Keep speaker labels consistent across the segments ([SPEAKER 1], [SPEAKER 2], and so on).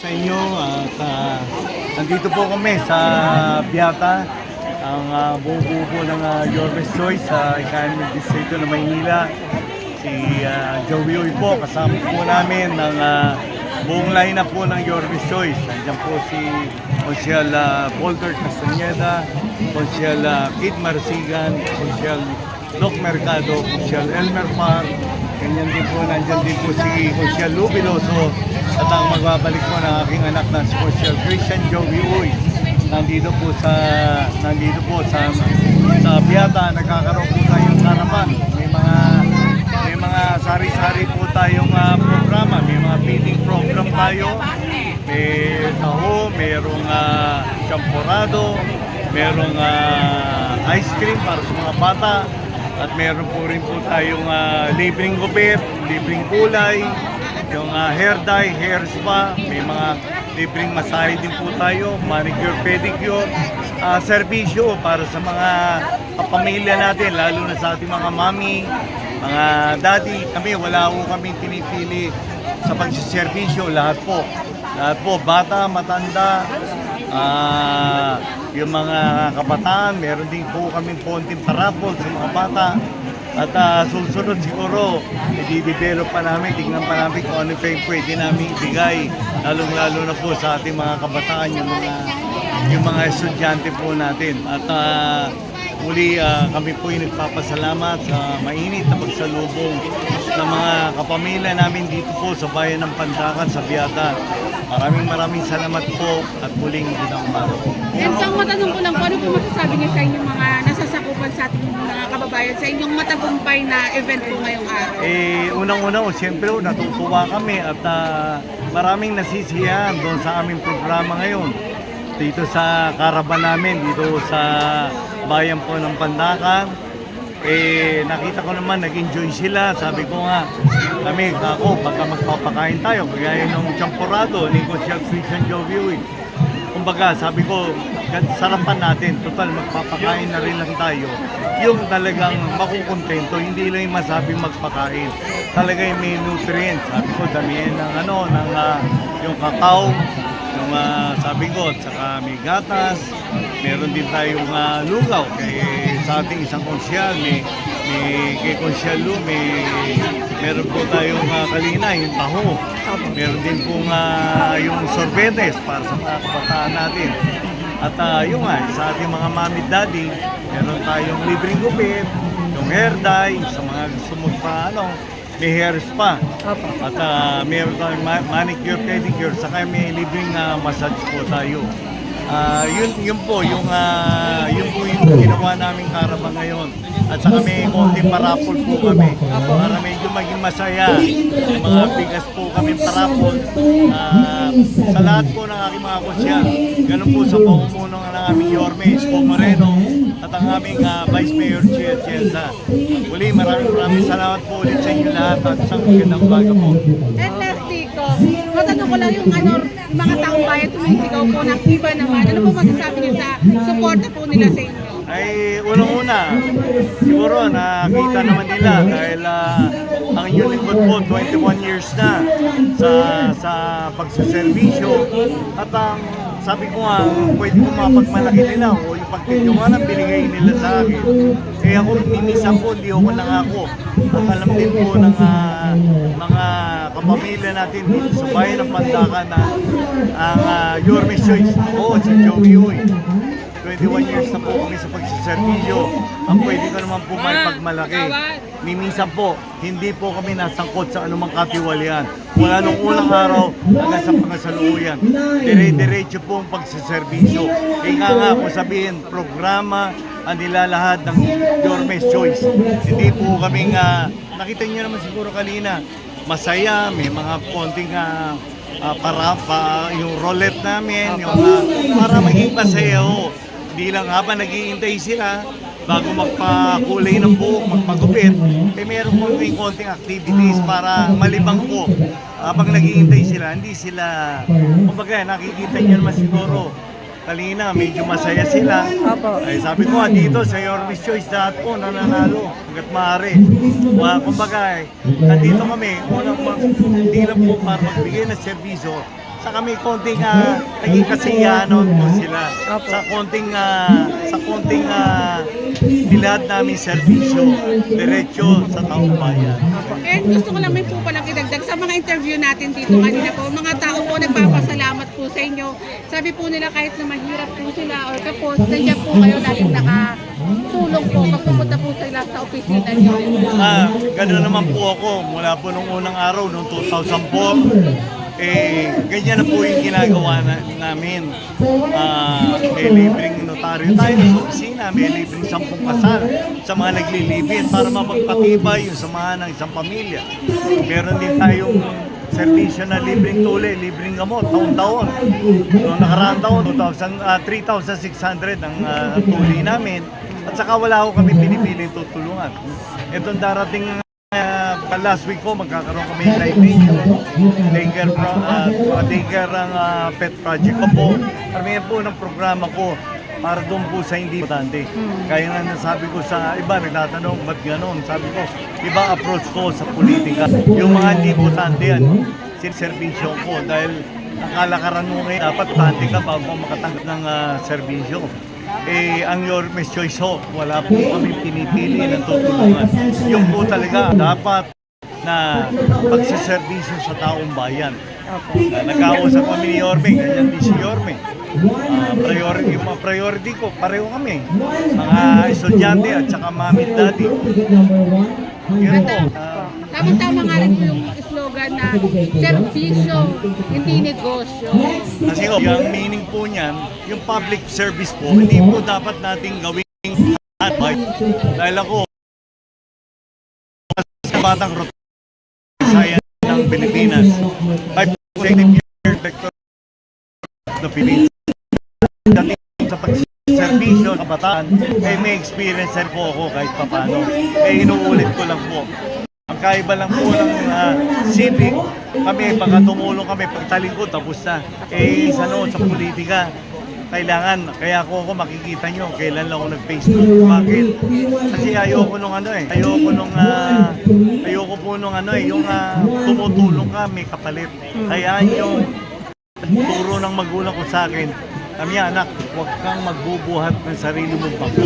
[SPEAKER 1] Sa inyo at nandito po kami sa Biata, ang buo po ng Your Best Choice sa Economic District ng Maynila. Si Joey Uy po, kasama po namin ng buong lineup po ng Your Best Choice. Nandiyan po si Consial Polter Castañeda, Consial Kid Marsigan, Consial Doc Mercado, Consial Elmer Par. Ganyan din po, nandiyan din po si Consial Lou Veloso. At ang magbabalik po ng aking anak na si Consial Christian Joey Uy. Nandito po sa Biata, nagkakaroon po tayong harapan. May mga sari-sari po tayong programa, may mga feeding program tayo. May taho, mayroong champorado, mayroong ice cream para sa mga bata. At meron po rin po tayong libreng gupit, libreng kulay, yung hair dye, hair spa, may mga libreng masahe din po tayo, manicure, pedicure, serbisyo para sa mga kapamilya natin, lalo na sa ating mga mami, mga daddy. Kami, wala po kami pinipili sa pagsiservisyo, lahat po, bata, matanda, yung mga kabataan, meron din po kami konting parapol sa mga bata. At susunod siguro, i-develop pa namin, tignan pa namin kung ano pa yung pwede namin ibigay, lalong-lalo na po sa ating mga kabataan, yung mga estudyante po natin. At muli kami po yung nagpapasalamat sa mainit na pagsalubong ng mga kapamilya namin dito po sa bayan ng Pandakan, sa Biata. Maraming salamat po at muling magandang umaga po.
[SPEAKER 2] Ang matanong ko lang po, ano po masasabi niyo sa inyong mga nasasakupan sa ating mga kababayan sa inyong matagumpay na event po ngayong araw?
[SPEAKER 1] Unang-una, siyempre natutuwa kami at maraming nasisiyahan doon sa aming programa ngayon. Dito sa karaban namin, dito sa bayan po ng Pandakan. Nakita ko naman, nag-enjoy sila. Sabi ko nga, ako, pagka magpapakain tayo, kagaya ng champorado, ni Consial Christian Joey Uy. Kumbaga, sabi ko, sarapan natin, total, magpapakain na rin lang tayo. Yung talagang makukontento, hindi lang yung masabing magpakain. Talaga yung may nutrients. Sabi ko, damihan ng yung kakao, yung sabi ko, at saka may gatas, meron din tayong lugaw. Sa ating isang konsyal, kay Consial Lou, meron po tayong kalina, yung taho. Meron din pong yung sorbetes para sa mga kabataan natin. At yung sa ating mga mami daddy, meron tayong libreng gupit, yung hair dye, sa mga gusto mo pa, may hair spa. At meron tayong manicure, pedicure, saka may libreng massage po tayo. Yun po yung ginawa naming karaban ngayon. At saka may konting parapol po kami para medyo maging masaya. Mga bigas po kami parapol sa lahat po ng aking mga konsyal. Ganun po sa pamumuno ng aming Yorme Isko Moreno at ang aming Vice Mayor Chia Chiesa. Muli, maraming salamat po ulit sa inyo lahat at isang magandang umaga po.
[SPEAKER 2] And last dito, matanong ko lang yung mga taong bayan tumisigaw po ng iba naman. Ano po masasabi niyo sa suporta po nila sa inyo?
[SPEAKER 1] Ay, unang-una, siguro nakita naman nila dahil ang inyong lingkod po 21 years na sa pagsaservisyo at ang sabi ko nga, pwede ko mapagmalaki nila o yung pagtitiwala binigay nila sa akin. Ako minsan po, hindi ako nangako. At alam din po ng mga kapamilya natin dito sa bayan ng Pandakan na ang Your Best Choice po, si Joey Uy. 21 years na po kami sa pagsiservisyo. Ang pwede ko naman po may pagmalaki. Minsan po, hindi po kami nasangkot sa anumang katiwalian. Mula nung unang araw hanggang sa pangasalukuyan. Dire-diretso po ang pagsiservisyo. Nga po sabihin, programa ang nilalahad ng Your Best Choice. Hindi po kami nakita niyo naman siguro kanina, masaya, may mga konting yung roulette namin, yung para maging masaya ho. Hindi lang habang naghihintay sila bago magpakulay ng buhok, magpagupit, meron po yung konting activities para malibang po. Habang naghihintay sila, hindi sila, kumbaga nakikita niyo naman siguro, kanina medyo masaya sila. Ay, sabi ko dito sa Your Best Choice, lahat po nananalo hanggat maaari. Kumbaga, nandito kami, hindi lang po para magbigay ng serbisyo Saka may konting naging kasiyahan po sila. Sa konting nilad namin serbisyo, diretso sa taong bayan.
[SPEAKER 2] And gusto ko lang may po palang idagdag sa mga interview natin dito kanina po. Mga tao po nagpapasalamat po sa inyo. Sabi po nila kahit na mahirap po sila or kapos, nandiyan po kayo laging nakatulong po pag pupunta po sila sa opisina niyo.
[SPEAKER 1] Gano'n naman po ako mula po nung unang araw, noong 2004. Ganyan na po yung ginagawa namin. May libreng notaryo tayo sa opisina, may libreng 10 kasal sa mga naglilibin para mapagpatibay yung samahan ng isang pamilya. Meron din tayong servisyo na libreng tuli, libreng gamot, taon-taon. Noong nakaraang taon, 3,600 ang tuli namin. At saka wala ko kami pinipiling tutulungan. Itong darating last week ko, magkakaroon kami ng daycare ang pet project ko po. Karamihan po ng programa ko para doon po sa hindi importante. Kaya nga nasabi ko sa iba, nagtatanong, ba't gano'n? Sabi ko, iba approach ko sa politika. Yung mga hindi importante yan, sinervisyo ko dahil ang kalakaran mo ngayon, dapat tante ka bago makatanggap ng serbisyo. Ang your choice ho, wala po kami pinipili ng tutulungan. Yung po talaga dapat na pagsiservisyo sa taong bayan. Nagkausap kami ni Yorme, ganyan din si Yorme. Yung mga priority ko, pareho kami. Mga estudyante at saka mami at daddy. Yun po.
[SPEAKER 2] Tama-tama nga rin po yung slogan na serbisyo, hindi negosyo.
[SPEAKER 1] Kasi yung meaning po niyan, yung public service po, hindi po dapat nating gawing advice. Dahil ako, sa batang science ng Pilipinas, 5 year lecturer ng Pilipinas. Dating sa pag-servisyo ng kabataan, may experience rin po ako kahit papano. Inuulit ko lang po. Ang kaiba lang po ng civic, kami, baka tumulong kami, pagtalingkod, tapos na. Sa politika, kailangan, kaya ako makikita nyo, kailan lang ako nag-Facebook. Bakit? Kasi ayoko po nung yung tumutulong ka, may kapalit. Kaya yung turo ng magulang ko sa akin, kami anak, huwag kang magbubuhat ng sarili mong bangko.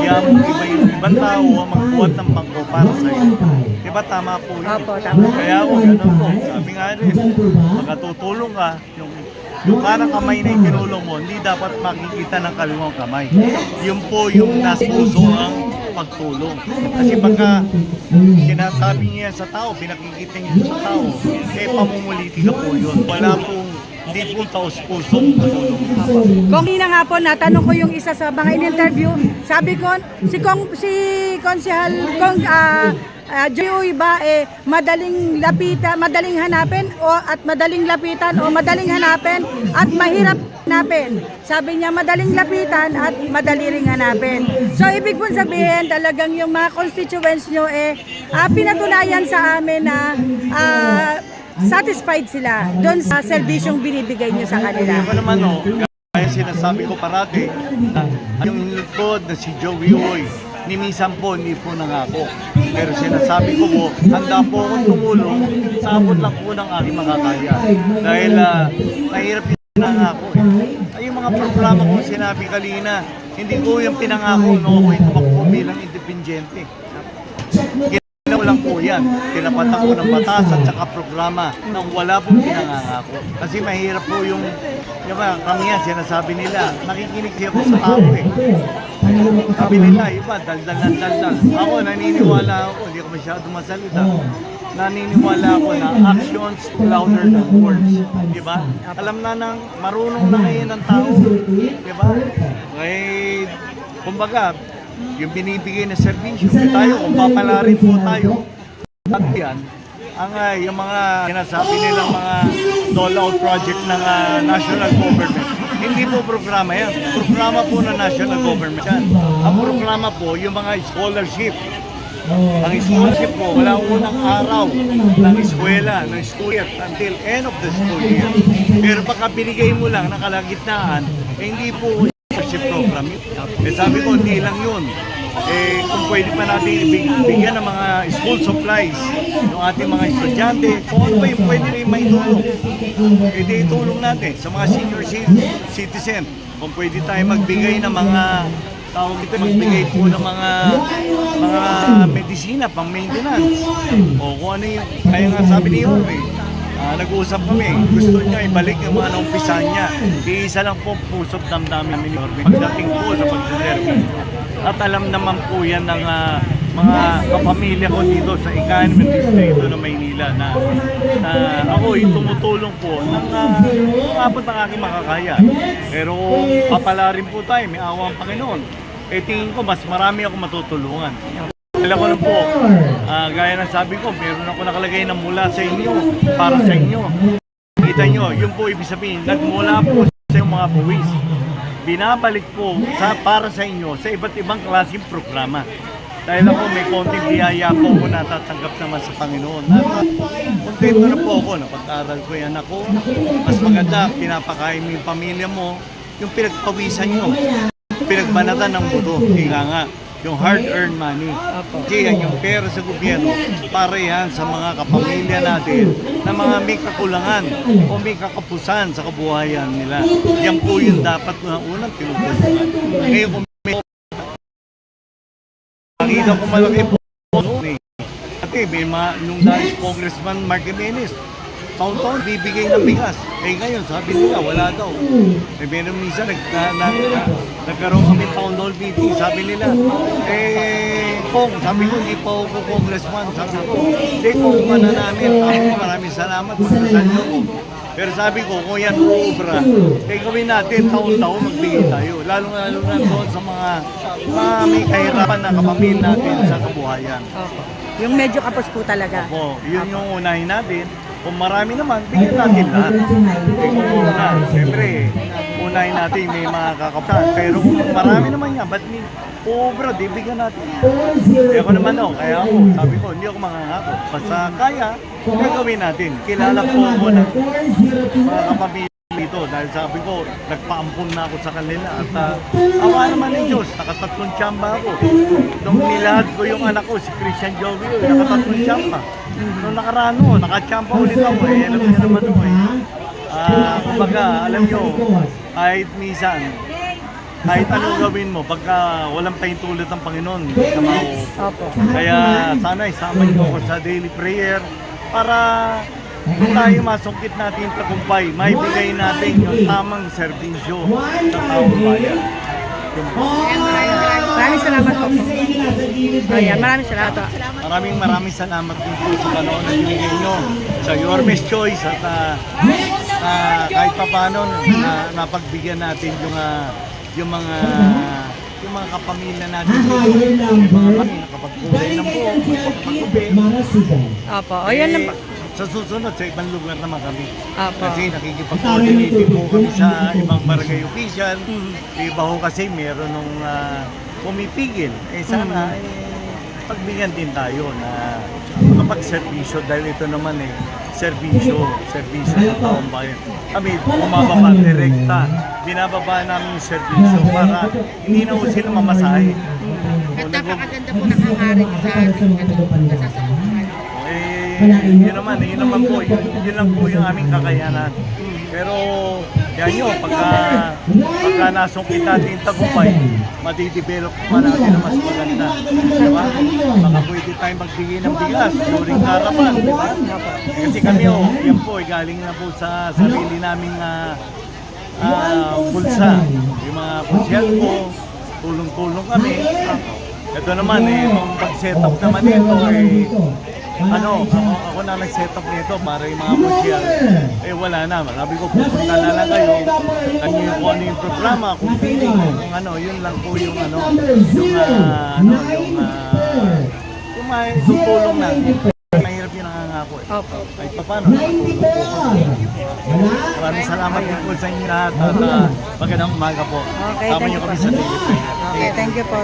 [SPEAKER 1] Kaya iba yung ibang tao ang magbuhat ng bangko para sa iyo. Diba tama po yun?
[SPEAKER 2] Opo, tama.
[SPEAKER 1] Kaya ako, ganun po. Sabi nga rin, magkatutulong ka, yung parang kamay na itinulong mo, hindi dapat makikita ng kaliwang kamay. Yun po yung nasa puso ang pagtulong. Kasi pagka sinasabi niya sa tao, pinakikita niya sa tao, pamumuliti ka po yun. Wala pong hindi po taos-pusong matulong.
[SPEAKER 3] Kung ina nga po, natanong ko yung isa sa mga in-interview, sabi ko, si Konsehal Joey ba madaling lapitan, madaling hanapin at madaling lapitan o madaling hanapin at mahirap hanapin. Sabi niya madaling lapitan at madali ring hanapin. So ibig pong sabihin talagang yung mga constituents nyo pinatunayan sa amin na satisfied sila doon sa serbisyong binibigay nyo sa kanila.
[SPEAKER 1] Ako naman kaya sinasabi ko parati, yung lingkod na si Joey Uy, ni minsan po, hindi po nangako. Pero sinasabi ko po, handa po akong tumulong sa abot lang po ng aking makakaya. Dahil mahirap yung pinangako yung mga programa ko sinabi kanina, hindi ko yung pinangako no ako'y tumakbo bilang independyente. Ginawa lang po yan. Tinapatan ko ng batas at saka programa nang wala pong pinangako. Kasi mahirap po yung kami yan, sinasabi nila, nakikinig siya po sa tao Sabi nila, iba, daldal. Ako, naniniwala ako, hindi ako masyado masalita. Naniniwala ako na actions louder than words. Diba? Alam na marunong na ngayon ng tao. Diba? Kumbaga, yung binibigay na servisyo, tayo, kung papalarin po tayo, at yan, yung mga sinasabi nilang mga dole-out project ng national government, hindi po programa yan. Programa po ng national government yan. Ang programa po, yung mga scholarship. Ang scholarship po, wala unang araw ng eskwela, ng school year, until end of the school year. Pero baka binigay mo lang nakalagitnaan, hindi po scholarship program. Sabi ko, hindi lang yun. kung pwede pa natin bigyan ng mga school supplies yung ating mga estudyante, kung ano pa yung pwede rin may tulong, itulong natin sa mga senior citizen. Kung pwede tayo magbigay ng mga tawag ito, magbigay po ng mga medisina, pang maintenance. O kung ano yung, kaya nga sabi ni Jorge, nag-uusap kami, gusto niya ibalik yung mga naumpisan niya. Iisa lang po puso't damdamin namin ni Jorge pagdating po sa pagsiservice. At alam naman po yan ng mga kapamilya ko dito sa Economic Distrito ng Maynila na ako yung tumutulong po ng abot ng aking makakaya. Pero papala rin po tayo, may awa ang Panginoon. Tingin ko mas marami ako matutulungan. Alam ko lang po, gaya ng sabi ko, meron ako nakalagay na mula sa inyo, para sa inyo. Kita nyo, yun po ibig sabihin, nagmula po sa yung mga buwis. Binabalik po para sa inyo sa iba't ibang klaseng programa. Dahil ako may konting biyaya po ako natatanggap naman sa Panginoon. Kontento na po ako, napag-aral ko yan ako. Mas maganda, pinapakain mo yung pamilya mo, yung pinagpawisan nyo, pinagbanatan ng buto. Ika nga, yung hard-earned money. Kaya yung pera sa gobyerno, para yan sa mga kapamilya natin na mga may kakulangan o may kakapusan sa kabuhayan nila. Yan po yung dapat na unang tinutulungan. Ngayon kung may nakita ko malaki po noon Kasi may nung dahil Congressman Mark Jimenez, taon-taon bibigay ng bigas. Ngayon, sabi nila, wala daw. Meron minsan, nagkaroon kami town hall meeting. Sabi nila, sabi ko, hindi pa ako congressman. Sabi ko, hindi ko namin. Maraming salamat, magdasal niyo ko. Pero sabi ko, kung yan uubra, gawin natin, taon-taon magbigay tayo. Lalo-lalo na doon sa mga may kahirapan na kapamilya natin sa kabuhayan.
[SPEAKER 3] Yung medyo kapos po talaga.
[SPEAKER 1] Opo, yun yung unahin natin. Kung marami naman, bigyan natin lahat. Kung una, siyempre, unahin natin may mga kakapitan. Pero kung marami naman nga, ba't may ubra, di bigyan natin. Kaya ako naman kaya ako, sabi ko, hindi ako mangangako. Basta kaya, gagawin natin. Kilala po ako ng mga kapamilya dito. Dahil sabi ko, nagpaampun na ako sa kanila. At awa naman ng Diyos, nakatatlong tsamba ako. Nung nilahad ko yung anak ko, si Christian Jovi, nakatatlong tsamba. Nung nakaraan nakachamba ulit ako alam niyo naman kumbaga, alam niyo, kahit minsan, kahit anong gawin mo, pagka walang pahintulot ng Panginoon, na mauupo. Kaya sana isama niyo ako sa daily prayer para kung tayo masungkit natin yung tagumpay, maibigay natin yung tamang serbisyo sa taong bayan.
[SPEAKER 3] Maraming salamat po. Ayan, maraming salamat.
[SPEAKER 1] Maraming salamat din po sa panahon na binigay nyo sa Yorme's Choice at kahit pa paano napagbigyan natin yung mga kapamilya natin yung mga kami nakapagkulay ng buhok, nakapagkubi.
[SPEAKER 3] Opo, ayan lang po.
[SPEAKER 1] Sa susunod, sa ibang lugar naman kami.
[SPEAKER 3] Opo.
[SPEAKER 1] Kasi nakikipag-coordinating po kami sa ibang barangay official. Iba ho kasi meron nung pumipigil. Sana pagbigyan din tayo na makapag-servisyo dahil ito naman servisyo sa taong bayan. Kami bumababa direkta, binababa namin yung servisyo para hindi na ho sila mamasahe.
[SPEAKER 2] At napakaganda po nakakarin sa ating nasasakupan.
[SPEAKER 1] Yun naman po, yun lang po yung aming kakayanan. Pero yan nyo, pagka nasungkit natin yung tagumpay, madidevelop pa natin na mas maganda. Diba? Baka pwede tayong magbigay ng bigas during karapan, diba? Kasi kami yan po, galing na po sa sarili naming bulsa. Yung mga pusyal po, tulong-tulong kami. Ito naman, nung pag-set up naman ito, ako na nag-set up nito para yung mga pusyal, wala na. Sabi ko, pupunta na lang kayo. Kung ano yung programa, kung feeling, yun lang po yung yung tulong na. Mahirap yung nangangako Kahit pa paano, maraming salamat din po sa inyo lahat at magandang umaga po.
[SPEAKER 3] Okay,
[SPEAKER 1] Tama nyo kami sa daily prayer.
[SPEAKER 3] Okay, thank you po.